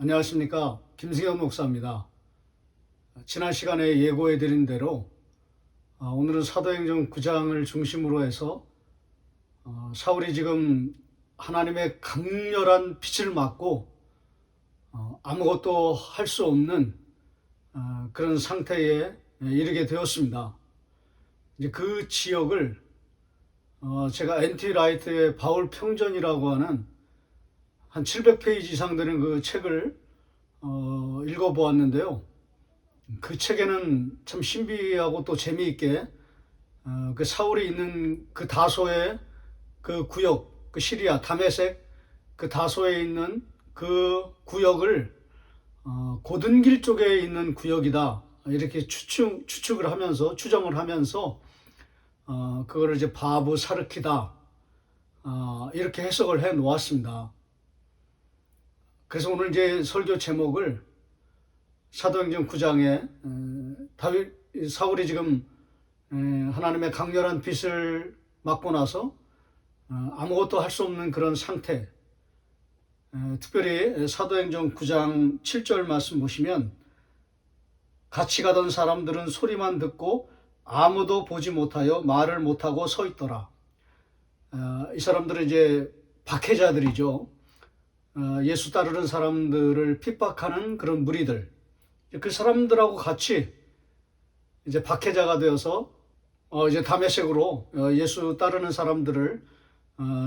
안녕하십니까. 김승현 목사입니다. 지난 시간에 예고해 드린 대로 오늘은 사도행전 9장을 중심으로 해서 사울이 지금 하나님의 강렬한 빛을 맞고 아무것도 할 수 없는 그런 상태에 이르게 되었습니다. 이제 그 지역을 제가 N.T. 라이트의 바울 평전이라고 하는 한 700페이지 이상 되는 그 책을 읽어보았는데요. 그 책에는 참 신비하고 또 재미있게 그 사울이 있는 그 다소의 그 구역, 그 시리아 다메섹 그 다소에 있는 그 구역을 고든길 쪽에 있는 구역이다 이렇게 추측을 하면서 추정을 하면서 그거를 이제 바브 사르키다 이렇게 해석을 해 놓았습니다. 그래서 오늘 이제 설교 제목을 사도행전 9장에 사울이 지금 하나님의 강렬한 빛을 맞고 나서 아무것도 할 수 없는 그런 상태, 특별히 사도행전 9장 7절 말씀 보시면 같이 가던 사람들은 소리만 듣고 아무도 보지 못하여 말을 못하고 서 있더라. 이 사람들은 이제 박해자들이죠. 예수 따르는 사람들을 핍박하는 그런 무리들, 그 사람들하고 같이 이제 박해자가 되어서 이제 다메섹으로 예수 따르는 사람들을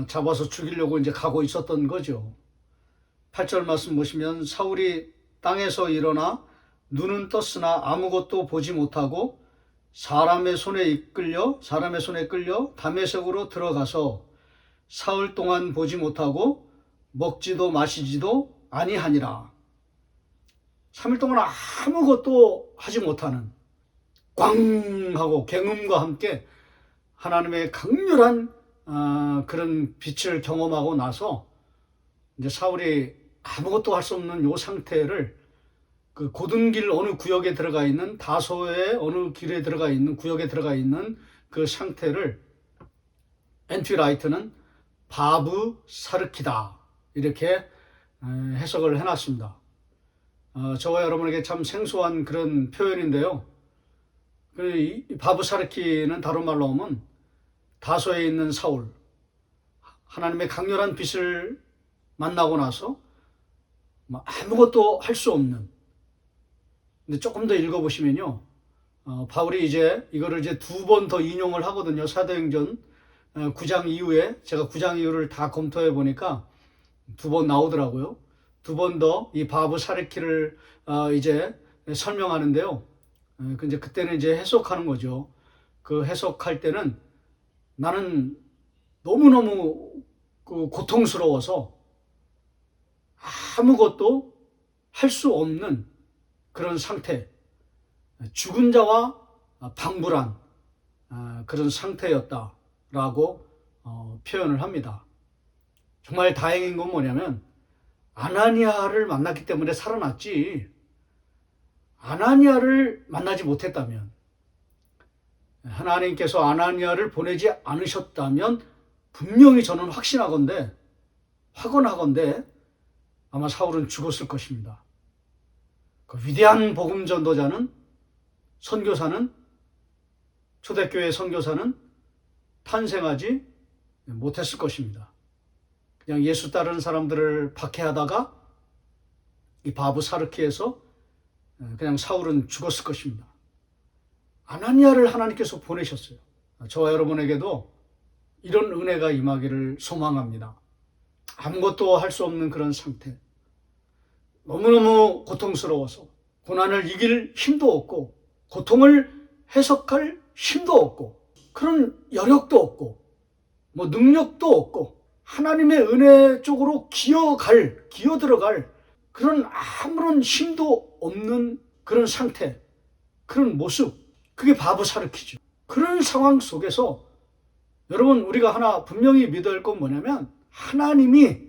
잡아서 죽이려고 이제 가고 있었던 거죠. 8절 말씀 보시면 사울이 땅에서 일어나 눈은 떴으나 아무것도 보지 못하고 사람의 손에 끌려 다메섹으로 들어가서 사흘 동안 보지 못하고 먹지도 마시지도 아니하니라. 3일 동안 아무것도 하지 못하는 꽝 하고 경음과 함께 하나님의 강렬한 그런 빛을 경험하고 나서 이제 사울이 아무것도 할 수 없는 요 상태를 그 고든길 어느 구역에 들어가 있는 다소의 어느 길에 들어가 있는 구역에 들어가 있는 그 상태를 N.T. 라이트는 바브 사르키다 이렇게 해석을 해놨습니다. 저와 여러분에게 참 생소한 그런 표현인데요. 이 바브 사르키는 다른 말로 하면 다소에 있는 사울, 하나님의 강렬한 빛을 만나고 나서 아무것도 할 수 없는. 근데 조금 더 읽어보시면요, 바울이 이제 이거를 이제 두 번 더 인용을 하거든요. 사도행전 9장 이후에 제가 9장 이후를 다 검토해 보니까 두 번 나오더라고요. 두 번 더 이 바브 사르키를 이제 설명하는데요. 이제 그때는 이제 해석하는 거죠. 그 해석할 때는 나는 너무너무 고통스러워서 아무것도 할 수 없는 그런 상태, 죽은 자와 방불한 그런 상태였다라고 표현을 합니다. 정말 다행인 건 뭐냐면 아나니아를 만났기 때문에 살아났지, 아나니아를 만나지 못했다면, 하나님께서 아나니아를 보내지 않으셨다면 분명히 저는 확언하건대 아마 사울은 죽었을 것입니다. 그 위대한 복음 전도자는, 선교사는, 초대교회 선교사는 탄생하지 못했을 것입니다. 그냥 예수 따르는 사람들을 박해하다가 이 바브 사르키에서 그냥 사울은 죽었을 것입니다. 아나니아를 하나님께서 보내셨어요. 저와 여러분에게도 이런 은혜가 임하기를 소망합니다. 아무것도 할 수 없는 그런 상태, 너무너무 고통스러워서 고난을 이길 힘도 없고 고통을 해석할 힘도 없고 그런 여력도 없고 능력도 없고 하나님의 은혜 쪽으로 기어 들어갈 그런 아무런 힘도 없는 그런 상태, 그런 모습, 그게 바브 사르키죠. 그런 상황 속에서 여러분, 우리가 하나 분명히 믿어야 할 건 뭐냐면 하나님이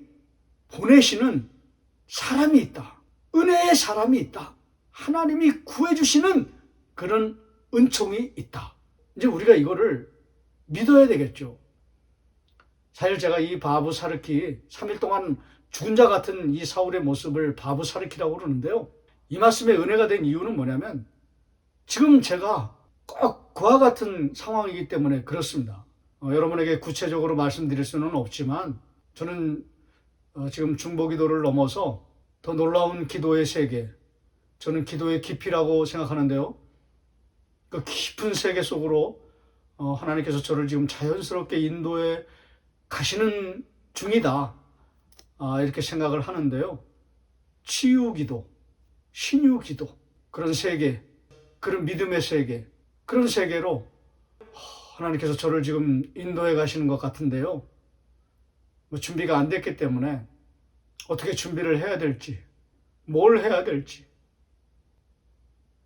보내시는 사람이 있다. 은혜의 사람이 있다. 하나님이 구해주시는 그런 은총이 있다. 이제 우리가 이거를 믿어야 되겠죠. 사실 제가 이 바브 사르키 3일 동안 죽은 자 같은 이 사울의 모습을 바브 사르키라고 그러는데요. 이 말씀에 은혜가 된 이유는 뭐냐면 지금 제가 꼭 그와 같은 상황이기 때문에 그렇습니다. 여러분에게 구체적으로 말씀드릴 수는 없지만 저는 지금 중보기도를 넘어서 더 놀라운 기도의 세계, 저는 기도의 깊이라고 생각하는데요. 그 깊은 세계 속으로 하나님께서 저를 지금 자연스럽게 인도해 가시는 중이다. 이렇게 생각을 하는데요. 치유기도, 신유기도, 그런 세계, 그런 믿음의 세계, 그런 세계로 하나님께서 저를 지금 인도해 가시는 것 같은데요. 준비가 안 됐기 때문에 어떻게 준비를 해야 될지, 뭘 해야 될지,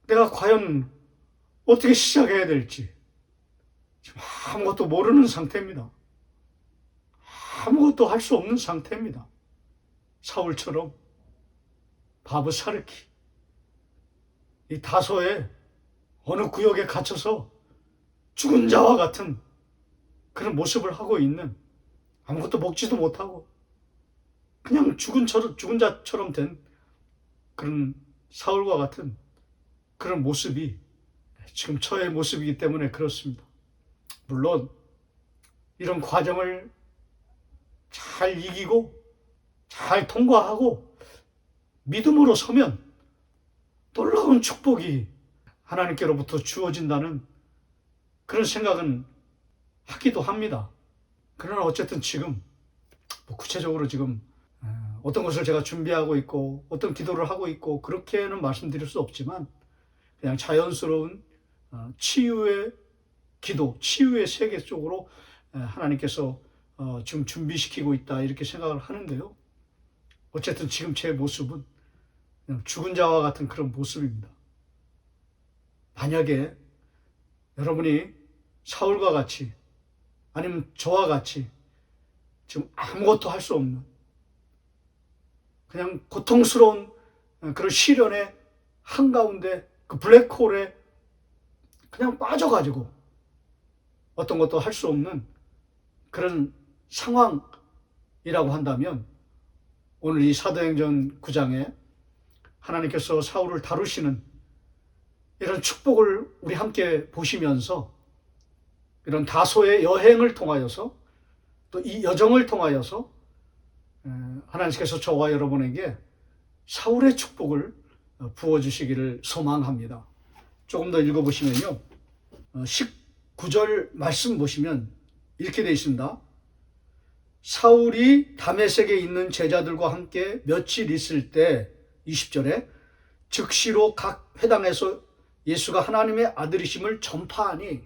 내가 과연 어떻게 시작해야 될지 지금 아무것도 모르는 상태입니다. 아무것도 할 수 없는 상태입니다. 사울처럼 바브 사르키, 이 다소의 어느 구역에 갇혀서 죽은 자와 같은 그런 모습을 하고 있는, 아무것도 먹지도 못하고 그냥 죽은 자처럼 된 그런 사울과 같은 그런 모습이 지금 저의 모습이기 때문에 그렇습니다. 물론 이런 과정을 잘 이기고 잘 통과하고 믿음으로 서면 놀라운 축복이 하나님께로부터 주어진다는 그런 생각은 하기도 합니다. 그러나 어쨌든 지금 구체적으로 지금 어떤 것을 제가 준비하고 있고 어떤 기도를 하고 있고 그렇게는 말씀드릴 수 없지만 그냥 자연스러운 치유의 기도, 치유의 세계 쪽으로 하나님께서 지금 준비시키고 있다 이렇게 생각을 하는데요. 어쨌든 지금 제 모습은 그냥 죽은 자와 같은 그런 모습입니다. 만약에 여러분이 사울과 같이 아니면 저와 같이 지금 아무것도 할 수 없는 그냥 고통스러운 그런 시련의 한가운데 그 블랙홀에 그냥 빠져가지고 어떤 것도 할 수 없는 그런 상황이라고 한다면 오늘 이 사도행전 9장에 하나님께서 사울을 다루시는 이런 축복을 우리 함께 보시면서 이런 다소의 여행을 통하여서 또 이 여정을 통하여서 하나님께서 저와 여러분에게 사울의 축복을 부어주시기를 소망합니다. 조금 더 읽어보시면요. 19절 말씀 보시면 이렇게 되어 있습니다. 사울이 다메섹에 있는 제자들과 함께 며칠 있을 때 20절에 즉시로 각 회당에서 예수가 하나님의 아들이심을 전파하니,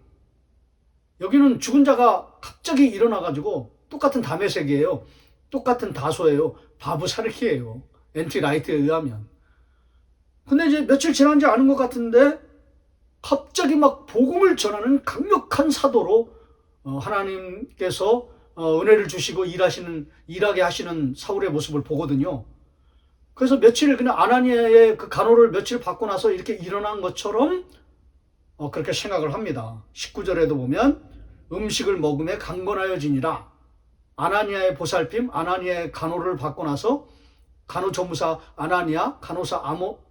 여기는 죽은 자가 갑자기 일어나가지고 똑같은 다메섹이에요. 똑같은 다소예요. 바브 사르키예요. 엔티 라이트에 의하면. 근데 이제 며칠 지난지 않은 것 같은데 갑자기 막 복음을 전하는 강력한 사도로 하나님께서 은혜를 주시고 일하게 하시는 사울의 모습을 보거든요. 그래서 며칠 그냥 아나니아의 그 간호를 며칠 받고 나서 이렇게 일어난 것처럼 그렇게 생각을 합니다. 19절에도 보면 음식을 먹음에 강건하여지니라. 아나니아의 보살핌, 아나니아의 간호를 받고 나서 간호조무사 아나니아, 간호사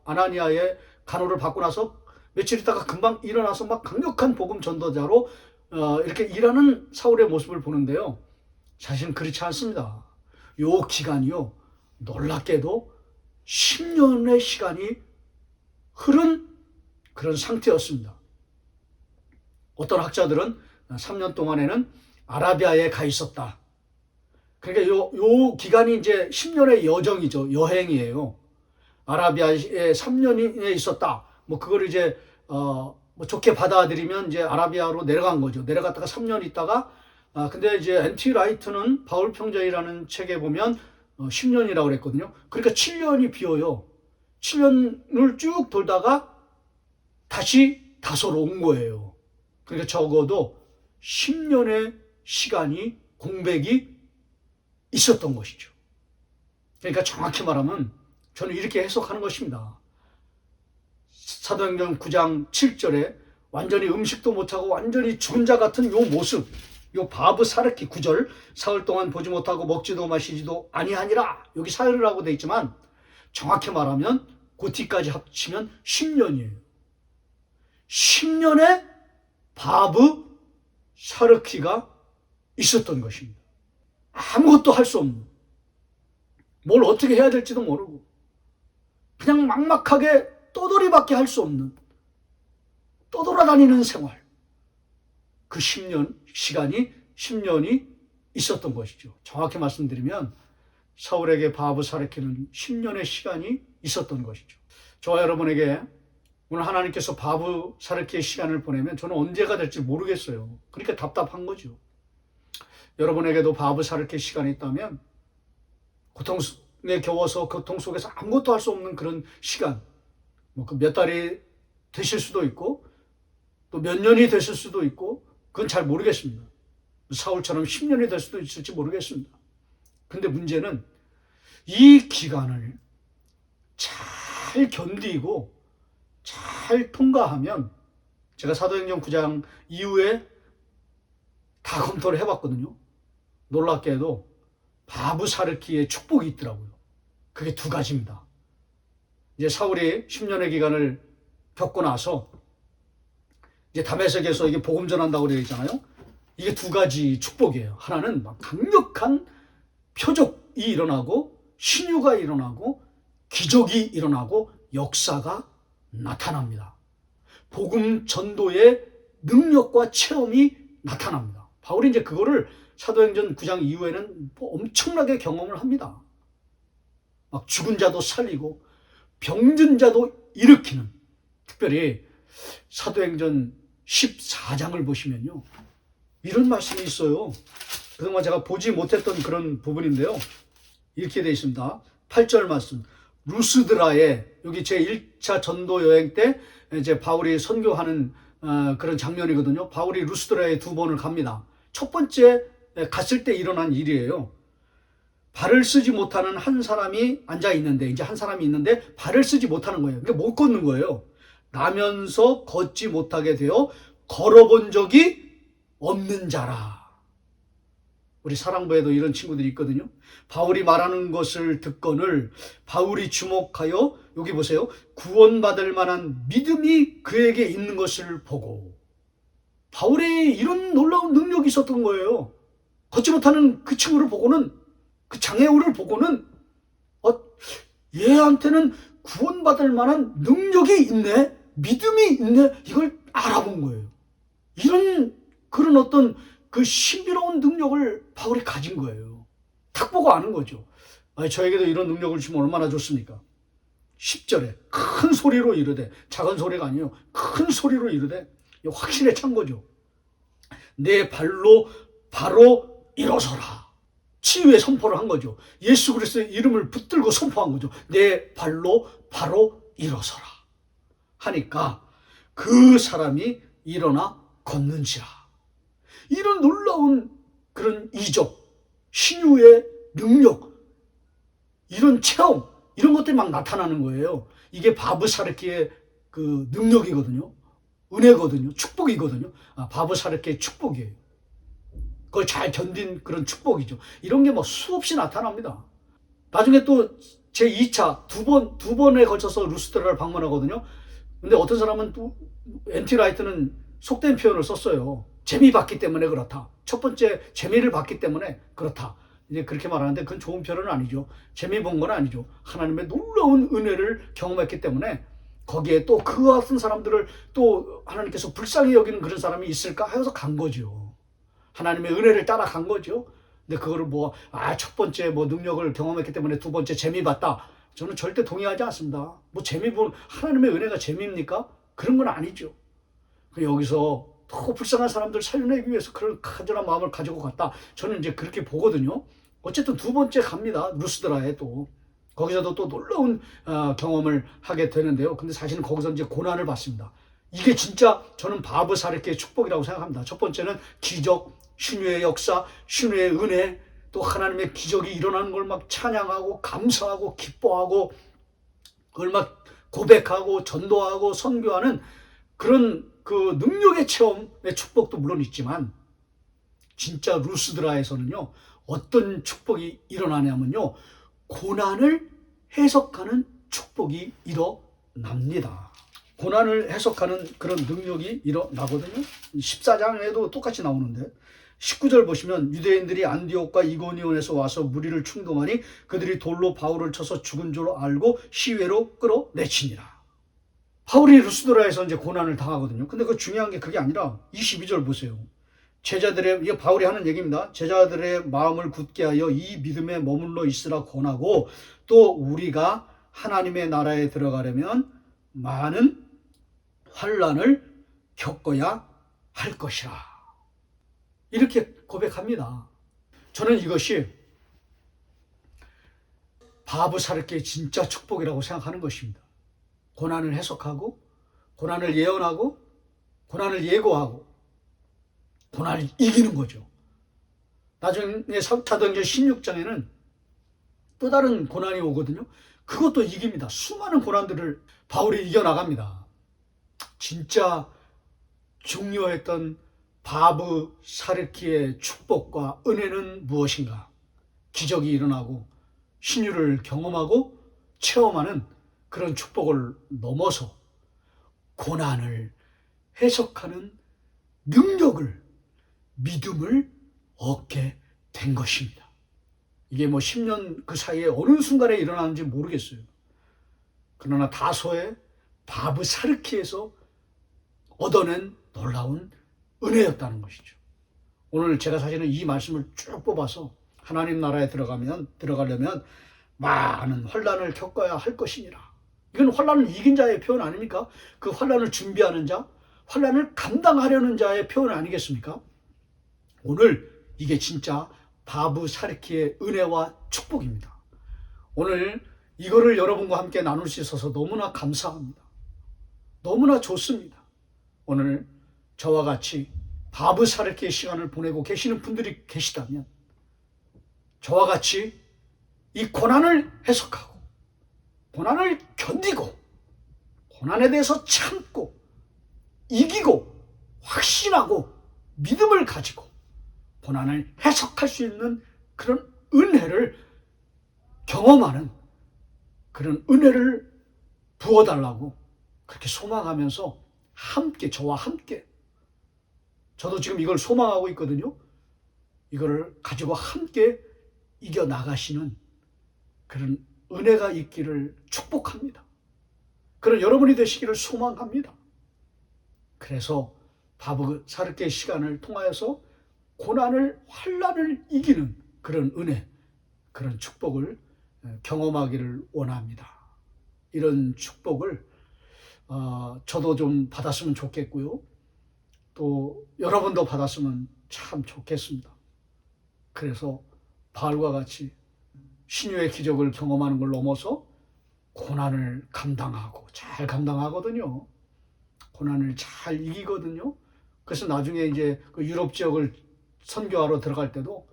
아나니아의 간호를 받고 나서 며칠 있다가 금방 일어나서 막 강력한 복음 전도자로 이렇게 일하는 사울의 모습을 보는데요. 사실은 그렇지 않습니다. 요 기간이요, 놀랍게도 10년의 시간이 흐른 그런 상태였습니다. 어떤 학자들은 3년 동안에는 아라비아에 가 있었다. 그러니까 요 기간이 이제 10년의 여정이죠. 여행이에요. 아라비아에 3년이 있었다. 뭐 그걸 이제 뭐 좋게 받아들이면 이제 아라비아로 내려간 거죠. 내려갔다가 3년 있다가 근데 이제 엔티 라이트는 바울 평전이라는 책에 보면 10년이라고 그랬거든요. 그러니까 7년이 비어요. 7년을 쭉 돌다가 다시 다소로 온 거예요. 그러니까 적어도 10년의 시간이 공백이 있었던 것이죠. 그러니까 정확히 말하면 저는 이렇게 해석하는 것입니다. 사도행전 9장 7절에 완전히 음식도 못하고 완전히 죽은 자 같은 요 모습, 요 바브 사르키 9절, 사흘 동안 보지 못하고 먹지도 마시지도 아니하니라. 여기 사흘이라고 돼 있지만 정확히 말하면 그 뒤까지 합치면 10년이에요. 10년의 바브 사르키가 있었던 것입니다. 아무것도 할 수 없는, 뭘 어떻게 해야 될지도 모르고 그냥 막막하게 떠돌이밖에 할 수 없는, 떠돌아다니는 생활. 그 10년이 있었던 것이죠. 정확히 말씀드리면 사울에게 바브 사르키는 10년의 시간이 있었던 것이죠. 저와 여러분에게 오늘 하나님께서 바브 사르키의 시간을 보내면 저는 언제가 될지 모르겠어요. 그러니까 답답한 거죠. 여러분에게도 바브 사르키의 시간이 있다면 고통에 겨워서 고통 속에서 아무것도 할 수 없는 그런 시간, 그 몇 달이 되실 수도 있고 또 몇 년이 되실 수도 있고 그건 잘 모르겠습니다. 사울처럼 10년이 될 수도 있을지 모르겠습니다. 근데 문제는 이 기간을 잘 견디고 잘 통과하면, 제가 사도행전 9장 이후에 다 검토를 해봤거든요. 놀랍게도 바브 사르키의 축복이 있더라고요. 그게 두 가지입니다. 이제 사울이 10년의 기간을 겪고 나서 이제 다메섹에서 이게 복음 전한다고 되어 있잖아요. 이게 두 가지 축복이에요. 하나는 막 강력한 표적이 일어나고 신유가 일어나고 기적이 일어나고 역사가 나타납니다. 복음 전도의 능력과 체험이 나타납니다. 바울이 이제 그거를 사도행전 9장 이후에는 엄청나게 경험을 합니다. 막 죽은 자도 살리고 병든 자도 일으키는, 특별히 사도행전 14장을 보시면요, 이런 말씀이 있어요. 그동안 제가 보지 못했던 그런 부분인데요. 이렇게 되어 있습니다. 8절 말씀. 루스드라에, 여기 제 1차 전도 여행 때 이제 바울이 선교하는 그런 장면이거든요. 바울이 루스드라에 2번을 갑니다. 첫 번째 갔을 때 일어난 일이에요. 발을 쓰지 못하는 한 사람이 앉아 있는데, 이제 한 사람이 있는데 발을 쓰지 못하는 거예요. 그러니까 못 걷는 거예요. 나면서 걷지 못하게 되어 걸어본 적이 없는 자라. 우리 사랑부에도 이런 친구들이 있거든요. 바울이 말하는 것을 듣거늘 바울이 주목하여, 여기 보세요, 구원받을 만한 믿음이 그에게 있는 것을 보고, 바울이 이런 놀라운 능력이 있었던 거예요. 걷지 못하는 그 친구를 보고는, 그 장애우를 보고는 얘한테는 구원받을 만한 능력이 있네, 믿음이 있네, 이걸 알아본 거예요. 이런 그런 어떤 그 신비로운 능력을 바울이 가진 거예요. 딱 보고 아는 거죠. 저에게도 이런 능력을 주면 얼마나 좋습니까? 10절에 큰 소리로 이르되, 작은 소리가 아니에요. 큰 소리로 이르되, 확신에 찬 거죠. 내 발로 바로 일어서라. 치유의 선포를 한 거죠. 예수 그리스도의 이름을 붙들고 선포한 거죠. 내 발로 바로 일어서라 하니까 그 사람이 일어나 걷는지라. 이런 놀라운 그런 이적, 신유의 능력, 이런 체험, 이런 것들이 막 나타나는 거예요. 이게 바브 사르키의 그 능력이거든요. 은혜거든요. 축복이거든요. 바브 사르키의 축복이에요. 그걸 잘 견딘 그런 축복이죠. 이런 게 뭐 수없이 나타납니다. 나중에 또 제 2차 두 번에 걸쳐서 루스드라를 방문하거든요. 근데 어떤 사람은 또 NT 라이트는 속된 표현을 썼어요. 재미 받기 때문에 그렇다. 첫 번째 재미를 받기 때문에 그렇다. 이제 그렇게 말하는데 그건 좋은 표현은 아니죠. 재미 본 건 아니죠. 하나님의 놀라운 은혜를 경험했기 때문에 거기에 또 그와 같은 사람들을 또 하나님께서 불쌍히 여기는 그런 사람이 있을까 해서 간 거죠. 하나님의 은혜를 따라간 거죠. 근데 그거를 첫 번째 능력을 경험했기 때문에 두 번째 재미 봤다. 저는 절대 동의하지 않습니다. 재미 본 하나님의 은혜가 재미입니까? 그런 건 아니죠. 여기서 더 불쌍한 사람들 살려내기 위해서 그런 간절한 마음을 가지고 갔다. 저는 이제 그렇게 보거든요. 어쨌든 두 번째 갑니다. 루스드라에 또. 거기서도 또 놀라운 경험을 하게 되는데요. 근데 사실은 거기서 이제 고난을 받습니다. 이게 진짜 저는 바브 사르키의 축복이라고 생각합니다. 첫 번째는 기적, 신유의 역사, 신유의 은혜, 또 하나님의 기적이 일어나는 걸 막 찬양하고 감사하고 기뻐하고 그걸 막 고백하고 전도하고 선교하는 그런 그 능력의 체험의 축복도 물론 있지만, 진짜 루스드라에서는요, 어떤 축복이 일어나냐면요, 고난을 해석하는 축복이 일어납니다. 고난을 해석하는 그런 능력이 일어나거든요. 14장에도 똑같이 나오는데 19절 보시면 유대인들이 안디옥과 이고니온에서 와서 무리를 충동하니 그들이 돌로 바울을 쳐서 죽은 줄 알고 시외로 끌어내치니라. 바울이 루스드라에서 이제 고난을 당하거든요. 근데 그 중요한 게 그게 아니라 22절 보세요. 제자들의, 이게 바울이 하는 얘기입니다. 제자들의 마음을 굳게 하여 이 믿음에 머물러 있으라 권하고 또 우리가 하나님의 나라에 들어가려면 많은 환난을 겪어야 할 것이라. 이렇게 고백합니다. 저는 이것이 바브사르케의 진짜 축복이라고 생각하는 것입니다. 고난을 해석하고 고난을 예언하고 고난을 예고하고 고난을 이기는 거죠. 나중에 사도행전 16장에는 또 다른 고난이 오거든요. 그것도 이깁니다. 수많은 고난들을 바울이 이겨나갑니다. 진짜 중요했던 바브사르키의 축복과 은혜는 무엇인가? 기적이 일어나고 신유를 경험하고 체험하는 그런 축복을 넘어서 고난을 해석하는 능력을, 믿음을 얻게 된 것입니다. 이게 뭐 10년 그 사이에 어느 순간에 일어나는지 모르겠어요. 그러나 다소의 바브사르키에서 얻어낸 놀라운 은혜였다는 것이죠. 오늘 제가 사실은 이 말씀을 쭉 뽑아서 하나님 나라에 들어가려면 많은 환난을 겪어야 할 것이니라. 이건 환난을 이긴 자의 표현 아닙니까? 그 환난을 준비하는 자, 환난을 감당하려는 자의 표현 아니겠습니까? 오늘 이게 진짜 바브사르키의 은혜와 축복입니다. 오늘 이거를 여러분과 함께 나눌 수 있어서 너무나 감사합니다. 너무나 좋습니다. 오늘 저와 같이 바브사르키의 시간을 보내고 계시는 분들이 계시다면 저와 같이 이 고난을 해석하고 고난을 견디고 고난에 대해서 참고 이기고 확신하고 믿음을 가지고 고난을 해석할 수 있는 그런 은혜를 경험하는 그런 은혜를 부어달라고 그렇게 소망하면서 함께, 저와 함께, 저도 지금 이걸 소망하고 있거든요. 이거를 가지고 함께 이겨나가시는 그런 은혜가 있기를 축복합니다. 그런 여러분이 되시기를 소망합니다. 그래서 바브사르케의 시간을 통하여서 고난을, 환난을 이기는 그런 은혜, 그런 축복을 경험하기를 원합니다. 이런 축복을 저도 좀 받았으면 좋겠고요. 또 여러분도 받았으면 참 좋겠습니다. 그래서 바울과 같이 신유의 기적을 경험하는 걸 넘어서 고난을 감당하고 잘 감당하거든요. 고난을 잘 이기거든요. 그래서 나중에 이제 그 유럽 지역을 선교하러 들어갈 때도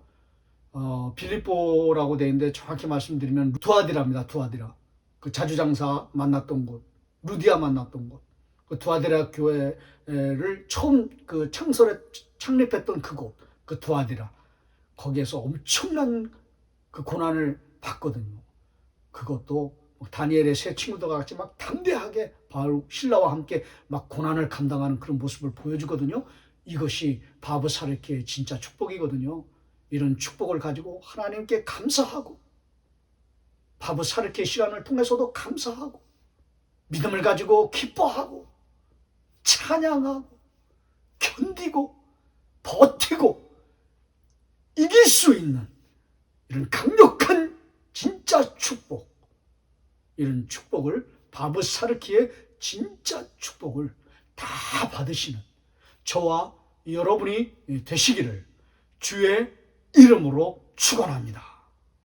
빌립보라고 돼 있는데 정확히 말씀드리면 두아디라입니다. 두아디라. 그 자주장사 만났던 곳, 루디아 만났던 곳, 그 두아디라 교회를 처음 그 창립했던 그곳, 그 두아디라. 거기에서 엄청난 그 고난을 받거든요. 그것도 다니엘의 세 친구들과 같이 막 담대하게 바울 신라와 함께 막 고난을 감당하는 그런 모습을 보여주거든요. 이것이 바브사르키의 진짜 축복이거든요. 이런 축복을 가지고 하나님께 감사하고 바브사르키의 시간을 통해서도 감사하고 믿음을 가지고 기뻐하고 찬양하고 견디고 버티고 이길 수 있는 이런 강력한 진짜 축복, 이런 축복을 바브사르키의 진짜 축복을 다 받으시는 저와 여러분이 되시기를 주의 이름으로 축원합니다.